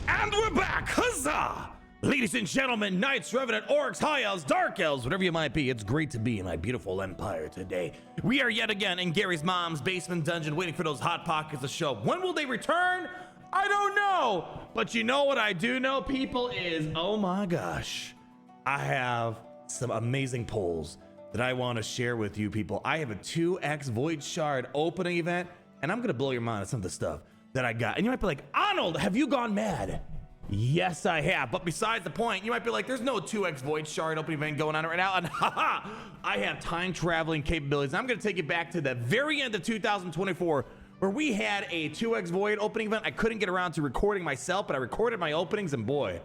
And we're back! Huzzah! Ladies and gentlemen, knights, revenant, orcs, high elves, dark elves, whatever you might be, it's great to be in my beautiful empire today. We are yet again in Gary's mom's basement dungeon waiting for those hot pockets to show up. When will they return? I don't know. But you know what I do know, people, is, oh my gosh, I have some amazing polls that I want to share with you people. I have a 2x Void Shard opening event, and I'm going to blow your mind at some of the stuff that I got. And you might be like, Arnold, have you gone mad? Yes, I have. But besides the point, you might be like, there's no 2x Void Shard opening event going on right now. And haha, I have time traveling capabilities. I'm going to take you back to the very end of 2024 where we had a 2x Void opening event. I couldn't get around to recording myself, but I recorded my openings, and boy,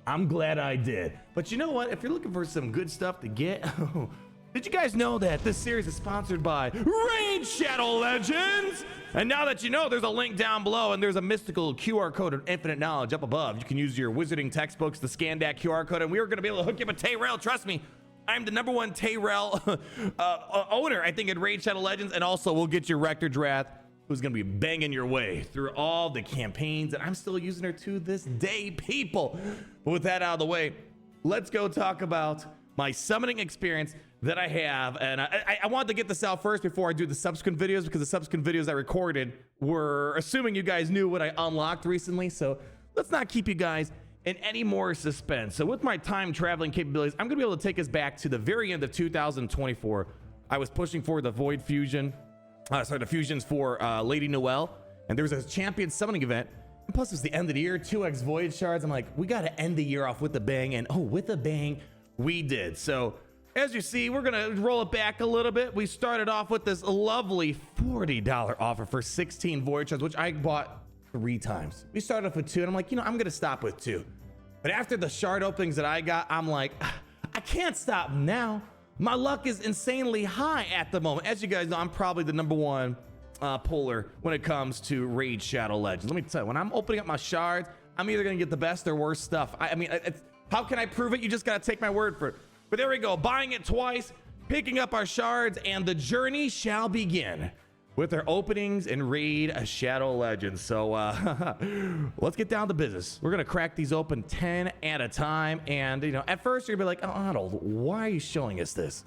I'm glad I did. But you know what? If you're looking for some good stuff to get, did you guys know that this series is sponsored by Raid Shadow Legends? And now that you know, there's a link down below, and there's a mystical QR code of infinite knowledge up above. You can use your wizarding textbooks to scan that QR code, and we are going to be able to hook you up a Tayrail. Trust me, I'm the #1 Tayrail owner, I think, in Raid Shadow Legends. And also, we'll get your Rector Drath, who's going to be banging your way through all the campaigns. And I'm still using her to this day, people. But with that out of the way, let's go talk about my summoning experience that I have. And I wanted to get this out first before I do the subsequent videos, because the subsequent videos I recorded were assuming you guys knew what I unlocked recently. So let's not keep you guys in any more suspense. So with my time traveling capabilities, I'm gonna be able to take us back to the very end of 2024. I was pushing for the Void Fusion, the fusions for Lady Noelle, and there was a champion summoning event. And plus, it was the end of the year, 2x Void Shards. I'm like, we gotta end the year off with a bang, and oh, with a bang, we did. So as you see, we're gonna roll it back a little bit. We started off with this lovely $40 offer for 16 Void Shards, which I bought 3 times. We started off with 2, and I'm like, you know, I'm gonna stop with 2. But after the shard openings that I got, I'm like, I can't stop now. My luck is insanely high at the moment. As you guys know, I'm probably the #1 puller when it comes to Raid Shadow Legends. Let me tell you, when I'm opening up my shards, I'm either gonna get the best or worst stuff. I mean, how can I prove it? You just gotta take my word for it. But there we go, buying it twice, picking up our shards, and the journey shall begin with our openings in Raid Shadow Legends. So let's get down to business. We're gonna crack these open 10 at a time. And you know, at first you're gonna be like, oh, Arnold, why are you showing us this?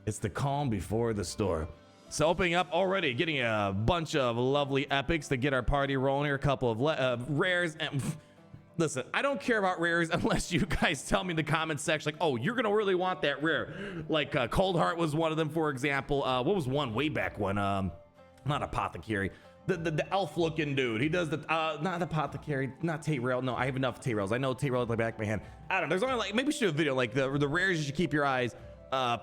It's the calm before the storm. So opening up already, getting a bunch of lovely epics to get our party rolling here, a couple of rares. And listen, I don't care about rares unless you guys tell me in the comments section, like, oh, you're gonna really want that rare. Like Cold Heart was one of them, for example. What was one way back when? Not Apothecary. The elf looking dude. He does the not Apothecary, not Tayrail. No, I have enough Tayrails. I know Tayrail at the back of my hand. I don't know. There's only like, maybe we should do a video like the rares you should keep your eyes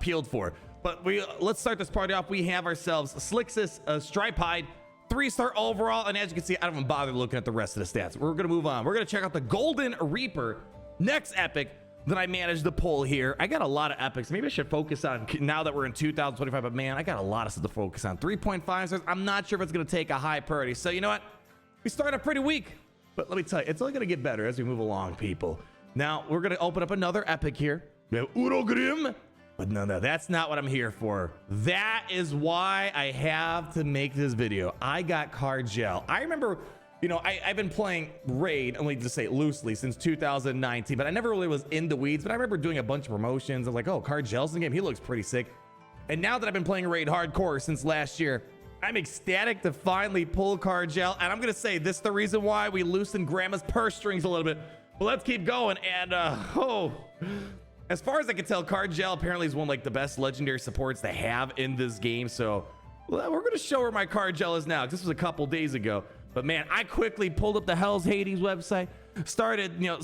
peeled for. But let's start this party off. We have ourselves Slixus Stripehide, 3-star overall, and as you can see, I don't even bother looking at the rest of the stats. We're gonna move on. We're gonna check out the Golden Reaper, next epic that I managed to pull here. I got a lot of epics. Maybe I should focus on, now that we're in 2025, but man, I got a lot of stuff to focus on. 3.5 stars. I'm not sure if it's gonna take a high priority. So you know what? We started pretty weak, but let me tell you, it's only gonna get better as we move along, people. Now we're gonna open up another epic here. We have Urogrim. But no, that's not what I'm here for. That is why I have to make this video. I got Card Gel. I remember, you know, I've been playing Raid, only to say loosely, since 2019, but I never really was in the weeds. But I remember doing a bunch of promotions. I was like, oh, Card Gel's in the game. He looks pretty sick. And now that I've been playing Raid hardcore since last year, I'm ecstatic to finally pull Card Gel. And I'm going to say this is the reason why we loosened Grandma's purse strings a little bit. But let's keep going. And, as far as I can tell, Card Gel apparently is one of like the best legendary supports they have in this game. So we're going to show where my Card Gel is now. This was a couple days ago. But man, I quickly pulled up the Hell's Hades website, started, you know,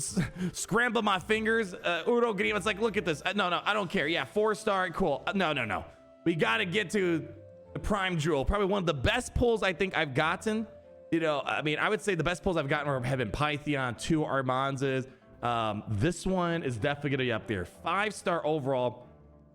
scrambling my fingers. Urogrim, it's like, look at this. No, I don't care. Yeah, 4-star, cool. No. We got to get to the Prime Jewel. Probably one of the best pulls I think I've gotten. You know, I mean, I would say the best pulls I've gotten have been Pythion, 2 Armanzas. This one is definitely gonna be up there. 5-star overall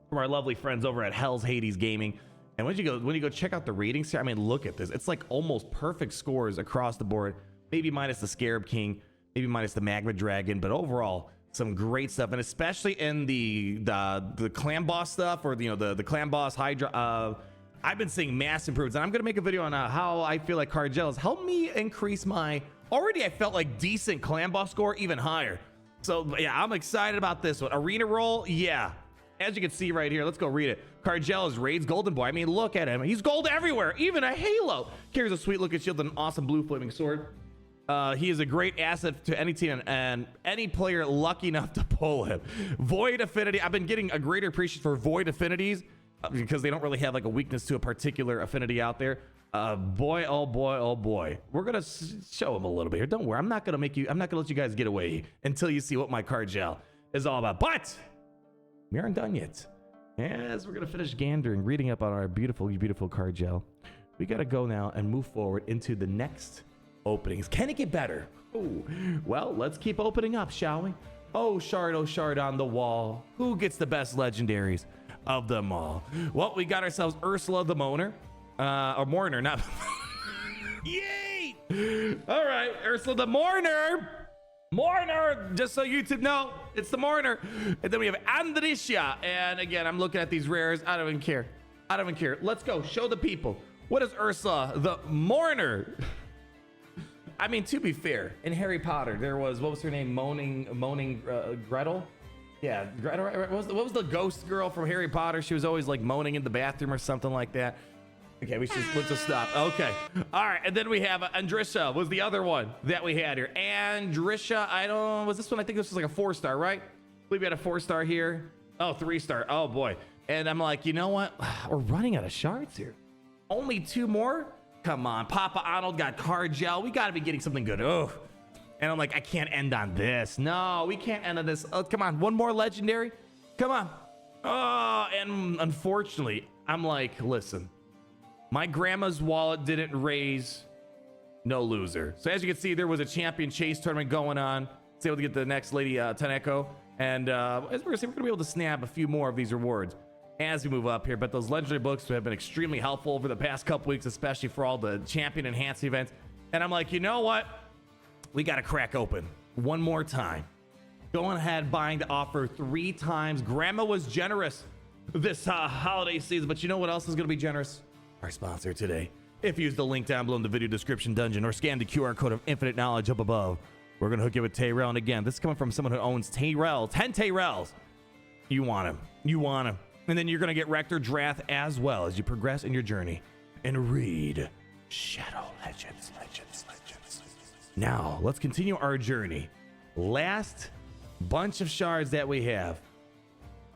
from our lovely friends over at Hell's Hades Gaming. And when you go check out the ratings here, I mean, look at this. It's like almost perfect scores across the board. Maybe minus the Scarab King, maybe minus the Magma Dragon, but overall some great stuff. And especially in the clan boss stuff, or you know, the clan boss Hydra. I've been seeing mass improvements, and I'm gonna make a video on how I feel like Card Gel has helped me increase my Already I felt like decent clan boss score, even higher. So yeah, I'm excited about this one. Arena roll, yeah. As you can see right here, let's go read it. Cargel is Raid's golden boy. I mean, look at him. He's gold everywhere, even a halo. Carries a sweet looking shield and an awesome blue flaming sword. He is a great asset to any team and any player lucky enough to pull him. Void Affinity. I've been getting a greater appreciation for Void Affinities because they don't really have like a weakness to a particular affinity out there. Boy, oh boy, oh boy. We're gonna show him a little bit here. Don't worry, I'm not gonna let you guys get away until you see what my Cargel is all about. But we aren't done yet. As we're gonna finish gandering, reading up on our beautiful, beautiful Cargel, we gotta go now and move forward into the next openings. Can it get better? Oh, well, let's keep opening up, shall we? Oh, shard on the wall. Who gets the best legendaries of them all? Well, we got ourselves Ursula the Mourner. Or Mourner, not... Yay! All right, Ursula the Mourner. Mourner, just so you to know, it's the Mourner. And then we have Andrisha. And again, I'm looking at these rares. I don't even care. I don't even care. Let's go. Show the people. What is Ursula the Mourner? I mean, to be fair, in Harry Potter, there was, what was her name? Moaning Gretel? Yeah, Gretel. What was the ghost girl from Harry Potter? She was always like moaning in the bathroom or something like that. Okay, let's just stop. Okay. All right, and then we have Andrisha was the other one that we had here. Andrisha, was this one? I think this was like a 4-star, right? I believe we had a 4-star here. Oh, 3-star. Oh boy. And I'm like, you know what? We're running out of shards here. Only 2 more? Come on, Papa Arnold got Cargel. We got to be getting something good. Oh, and I'm like, I can't end on this. No, we can't end on this. Oh, come on, one more legendary. Come on. Oh, and unfortunately, I'm like, listen, my grandma's wallet didn't raise no loser. So as you can see, there was a champion chase tournament going on. It's able to get the next lady, Taneko. And as we're gonna see, we're gonna be able to snap a few more of these rewards as we move up here. But those legendary books have been extremely helpful over the past couple weeks, especially for all the champion enhanced events. And I'm like, you know what? We got to crack open one more time. Going ahead, buying the offer 3 times. Grandma was generous this holiday season, but you know what else is going to be generous? Our sponsor today. If you use the link down below in the video description dungeon or scan the QR code of Infinite Knowledge up above, we're going to hook you with Tyrell. And again, this is coming from someone who owns Tyrell, 10 Tyrells. You want him. You want him. And then you're going to get Rector Drath as well as you progress in your journey and read Shadow Legends. Now, let's continue our journey. Last bunch of shards that we have.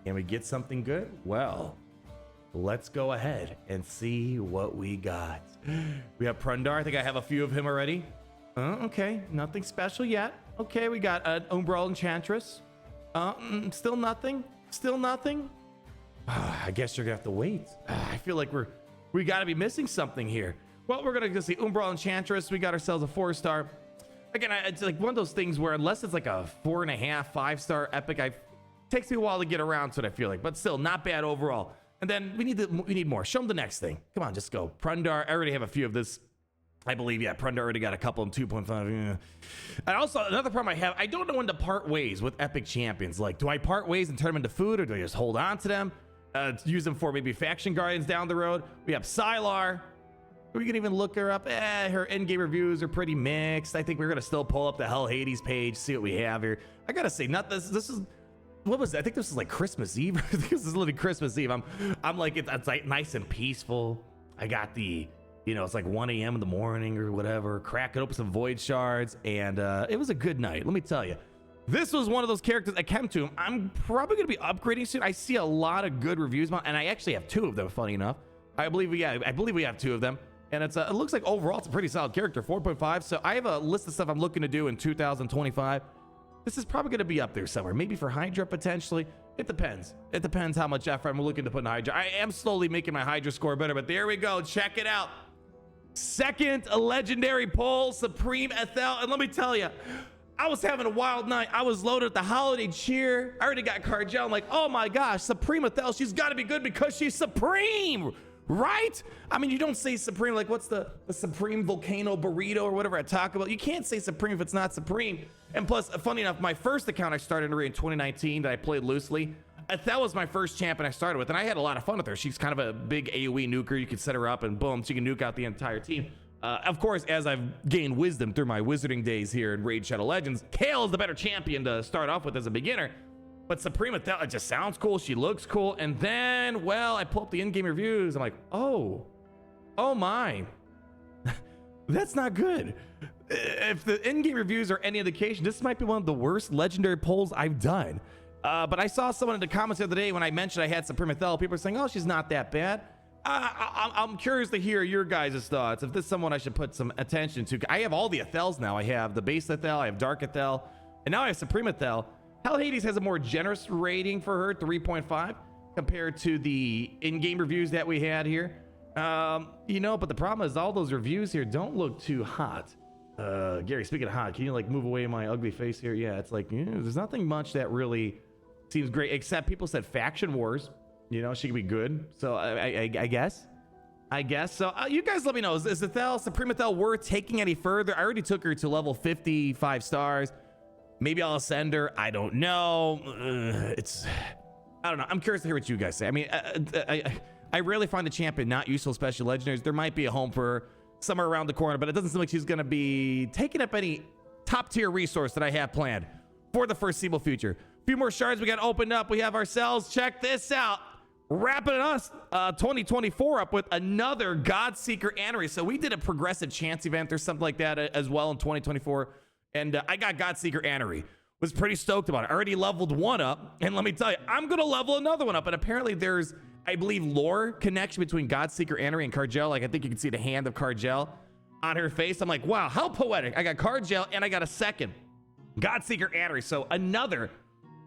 Can we get something good? Well, let's go ahead and see what we got. We have Prundar. I think I have a few of him already. Okay, nothing special yet. Okay, we got an Umbral Enchantress. Still nothing. Still nothing. I guess you're gonna have to wait. I feel like we gotta be missing something here. Well, we're gonna see Umbral Enchantress. We got ourselves a 4-star. Again, it's like one of those things where unless it's like a 4.5, 5-star epic, it takes me a while to get around to it, I feel like, but still not bad overall. And then we need more. Show them the next thing. Come on, just go. Prundar. I already have a few of this. I believe, yeah, Prundar already got a couple of 2.5. Yeah. And also, another problem I have, I don't know when to part ways with epic champions. Like, do I part ways and turn them into food, or do I just hold on to them? Use them for maybe faction guardians down the road. We have Sylar. We can even look her up. Her in-game reviews are pretty mixed. I think we're gonna still pull up the Hell Hades page, see what we have here. I gotta say, this is, what was it? I think this is like Christmas Eve. I think this is literally Christmas Eve. I'm like, it's like nice and peaceful. I got the, it's like 1 a.m. in the morning or whatever, cracking open some void shards, and it was a good night. Let me tell you. This was one of those characters I came to him. I'm probably going to be upgrading soon. I see a lot of good reviews, and I actually have 2 of them, funny enough. I believe we have 2 of them. And it looks like overall it's a pretty solid character, 4.5. So I have a list of stuff I'm looking to do in 2025. This is probably going to be up there somewhere. Maybe for Hydra, potentially. It depends. It depends how much effort I'm looking to put in Hydra. I am slowly making my Hydra score better, but there we go. Check it out. Second legendary pull, Supreme Ethel. And let me tell you, I was having a wild night. I was loaded with the holiday cheer. I already got Cargel. I'm like, oh my gosh, Supreme Ethel, she's got to be good because she's Supreme, right? I mean, you don't say Supreme, like what's the Supreme Volcano Burrito or whatever I talk about. You can't say Supreme if it's not Supreme. And plus, funny enough, my first account I started in 2019 that I played loosely, Ethel was my first champion I started with, and I had a lot of fun with her. She's kind of a big AoE nuker. You could set her up and boom, she can nuke out the entire team. Of course, as I've gained wisdom through my wizarding days here in Raid Shadow Legends, Kale is the better champion to start off with as a beginner. But Supreme Athel, it just sounds cool. She looks cool. And then, well, I pull up the in-game reviews. I'm like, oh my. That's not good. If the in-game reviews are any indication, this might be one of the worst legendary pulls I've done. But I saw someone in the comments the other day when I mentioned I had Supreme Athel. People are saying, oh, she's not that bad. I'm curious to hear your guys' thoughts. If this is someone I should put some attention to. I have all the Athels now. I have the base Athel, I have Dark Athel, and now I have Supreme Athel. Hell Hades has a more generous rating for her, 3.5, compared to the in-game reviews that we had here. You know, but the problem is all those reviews here don't look too hot. Gary, speaking of hot, can you like move away my ugly face here? Yeah, it's like, there's nothing much that really seems great, except people said Faction Wars. You know, she could be good. So I guess. So you guys let me know. Is Athel, Supreme Athel worth taking any further? I already took her to level 55 stars. Maybe I'll ascend her. I don't know. I don't know. I'm curious to hear what you guys say. I mean, I rarely find a champion not useful special legendaries. There might be a home for her somewhere around the corner, but it doesn't seem like she's going to be taking up any top tier resource that I have planned for the foreseeable future. A few more shards we got opened up. We have ourselves, check this out, wrapping us 2024 up with another Godseeker Anery. So we did a progressive chance event or something like that as well in 2024, and I got Godseeker Anery. Was pretty stoked about it. I already leveled one up, and let me tell you, I'm gonna level another one up. And apparently there's, I believe, lore connection between Godseeker Anery and Cargel. Like, I think you can see the hand of Cargel on her face. I'm like, wow, how poetic. I got Cargel and I got a second Godseeker Anery. So another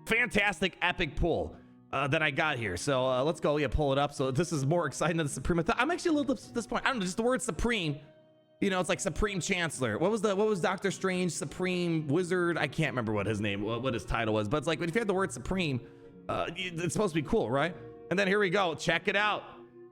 fantastic epic pull that I got here. So let's go, pull it up. So this is more exciting than the Supreme. I'm actually a little disappointed. I don't know, just the word Supreme. You know, it's like Supreme Chancellor. What was Doctor Strange? Supreme Wizard? I can't remember what his name, what his title was. But it's like, if you had the word Supreme, it's supposed to be cool, right? And then here we go. Check it out.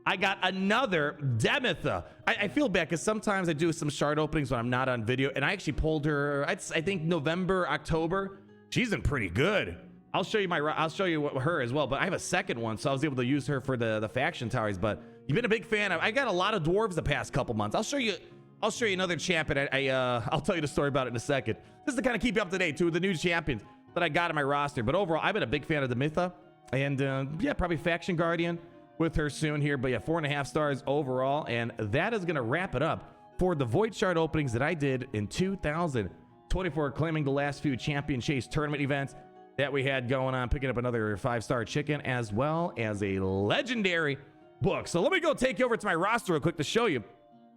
I got another Demetha. I feel bad because sometimes I do some shard openings when I'm not on video, and I actually pulled her. I think November, October. She's in pretty good. I'll show you her as well. But I have a second one, so I was able to use her for the faction towers. But you've been a big fan. I got a lot of dwarves the past couple months. I'll show you another champion. I'll tell you the story about it in a second. This is to kind of keep you up to date too with the new champions that I got in my roster. But overall, I've been a big fan of Demetha, and yeah, probably Faction Guardian with her soon here. But yeah, 4.5 stars overall, and that is gonna wrap it up for the Void Shard openings that I did in 2024, claiming the last few Champion Chase tournament events that we had going on, picking up another 5-star chicken as well as a legendary book. So let me go take you over to my roster real quick to show you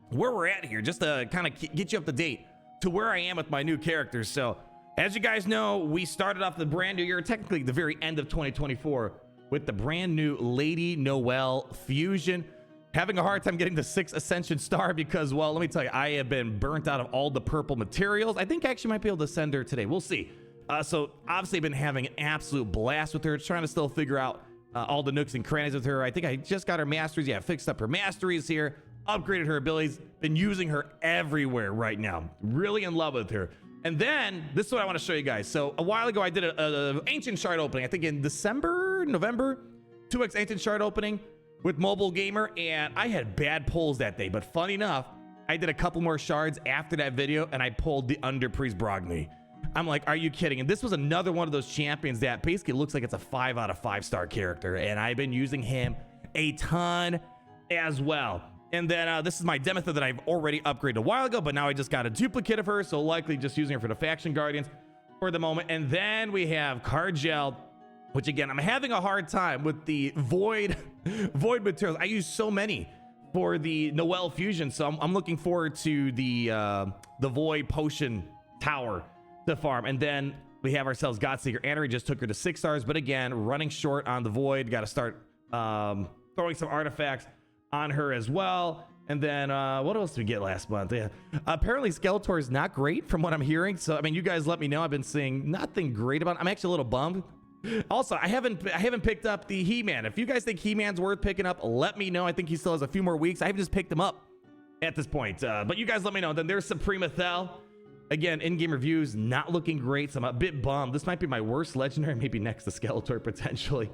where we're at here, just to kind of get you up to date to where I am with my new characters. So as you guys know, we started off the brand new year, technically the very end of 2024, with the brand new Lady Noelle Fusion. Having a hard time getting the 6th Ascension star because, well, let me tell you, I have been burnt out of all the purple materials. I think I actually might be able to send her today. We'll see. So obviously been having an absolute blast with her, trying to still figure out all the nooks and crannies with her. I think I just got her masteries. Yeah, fixed up her masteries here, upgraded her abilities, been using her everywhere right now. Really in love with her. And then this is what I want to show you guys. So a while ago, I did a Ancient Shard opening, I think in November, 2x Ancient Shard opening with Mobile Gamer, and I had bad pulls that day. But funny enough, I did a couple more shards after that video, and I pulled the Underpriest Brogni. I'm like, are you kidding? And this was another one of those champions that basically looks like it's a 5 out of 5-star character, and I've been using him a ton as well. And then this is my Demetha that I've already upgraded a while ago, but now I just got a duplicate of her, so likely just using her for the Faction Guardians for the moment. And then we have Cargel, which again, I'm having a hard time with the Void materials. I use so many for the Noelle Fusion, so I'm looking forward to the Void Potion Tower to farm. And then we have ourselves Godseeker Anery, just took her to 6 stars, but again, running short on the Void. Got to start throwing some artifacts on her as well. And then what else did we get last month? Yeah, apparently Skeletor is not great from what I'm hearing. So I mean, you guys let me know. I've been seeing nothing great about it. I'm actually a little bummed. Also, I haven't picked up the He-Man. If you guys think He-Man's worth picking up, let me know. I think he still has a few more weeks. I haven't just picked him up at this point, but you guys let me know. Then there's Supreme Athel. Again, in-game reviews not looking great, so I'm a bit bummed. This might be my worst legendary, maybe next to Skeletor potentially.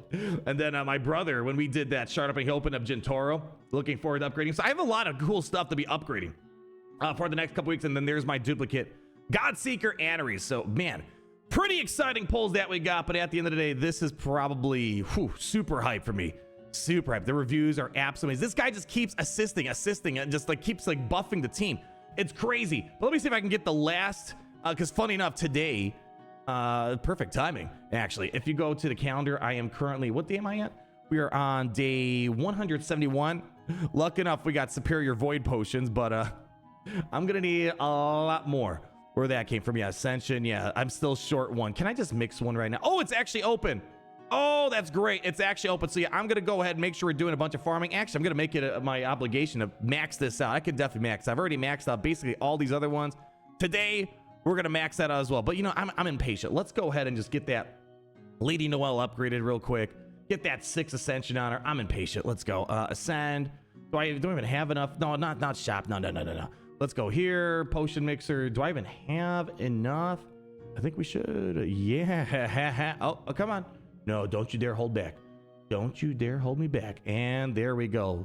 And then my brother, when we did that shard opening, he opened up Gentoro. Looking forward to upgrading. So I have a lot of cool stuff to be upgrading for the next couple weeks, and then there's my duplicate Godseeker Aneries. So man, pretty exciting pulls that we got, but at the end of the day, this is probably super hype for me. Super hype. The reviews are absolutely. This guy just keeps assisting, and just like keeps like buffing the team. It's crazy. But let me see if I can get the last, because funny enough, today, perfect timing, actually. If you go to the calendar, I am currently, what day am I at? We are on day 171. Lucky enough, we got superior void potions, but I'm gonna need a lot more. Where that came from, yeah, Ascension, yeah, I'm still short one. Can I just mix one right now? Oh, it's actually open. Oh, that's great. It's actually open. So yeah, I'm gonna go ahead and make sure we're doing a bunch of farming. Actually, I'm gonna make it my obligation to max this out. I can definitely max. I've already maxed out basically all these other ones. Today, we're gonna max that out as well. But you know, I'm impatient. Let's go ahead and just get that Lady Noelle upgraded real quick. Get that 6 Ascension on her. I'm impatient. Let's go. Ascend. Do I don't even have enough? No, not shop. No. Let's go here. Potion mixer. Do I even have enough? I think we should. Yeah. Oh, come on. No, don't you dare hold back. Don't you dare hold me back. And there we go.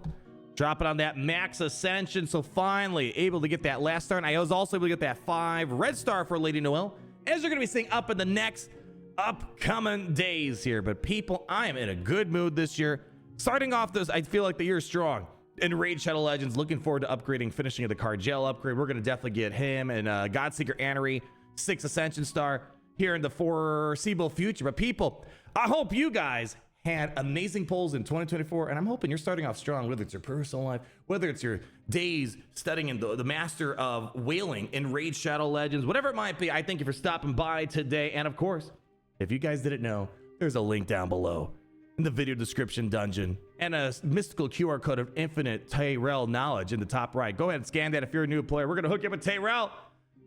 Drop it on that max Ascension. So finally able to get that last star. And I was also able to get that 5 red star for Lady Noelle, as you're going to be seeing up in the next upcoming days here. But people, I am in a good mood this year. Starting off this, I feel like the year is strong. In Raid Shadow Legends, looking forward to upgrading, finishing of the Cargel upgrade. We're going to definitely get him and Godseeker Anery, 6 Ascension star here in the foreseeable future. But people, I hope you guys had amazing pulls in 2024, and I'm hoping you're starting off strong, whether it's your personal life, whether it's your days studying in the Master of Wailing in Raid Shadow Legends, whatever it might be. I thank you for stopping by today. And of course, if you guys didn't know, there's a link down below in the video description dungeon and a mystical QR code of infinite Tyrell knowledge in the top right. Go ahead and scan that if you're a new player. We're going to hook you up with Tyrell,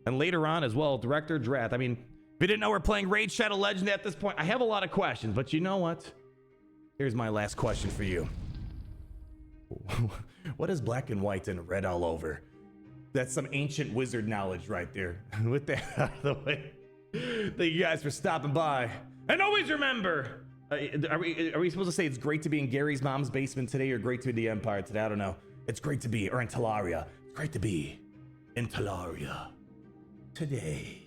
and later on as well, Director Drath. I mean, if you didn't know we're playing Raid Shadow Legends at this point, I have a lot of questions, but you know what? Here's my last question for you. What is black and white and red all over? That's some ancient wizard knowledge right there. With that out of the way, thank you guys for stopping by. And always remember, are we supposed to say it's great to be in Gary's mom's basement today, or great to be in the Empire today? I don't know. It's great to be, or in Talaria. It's great to be in Talaria today.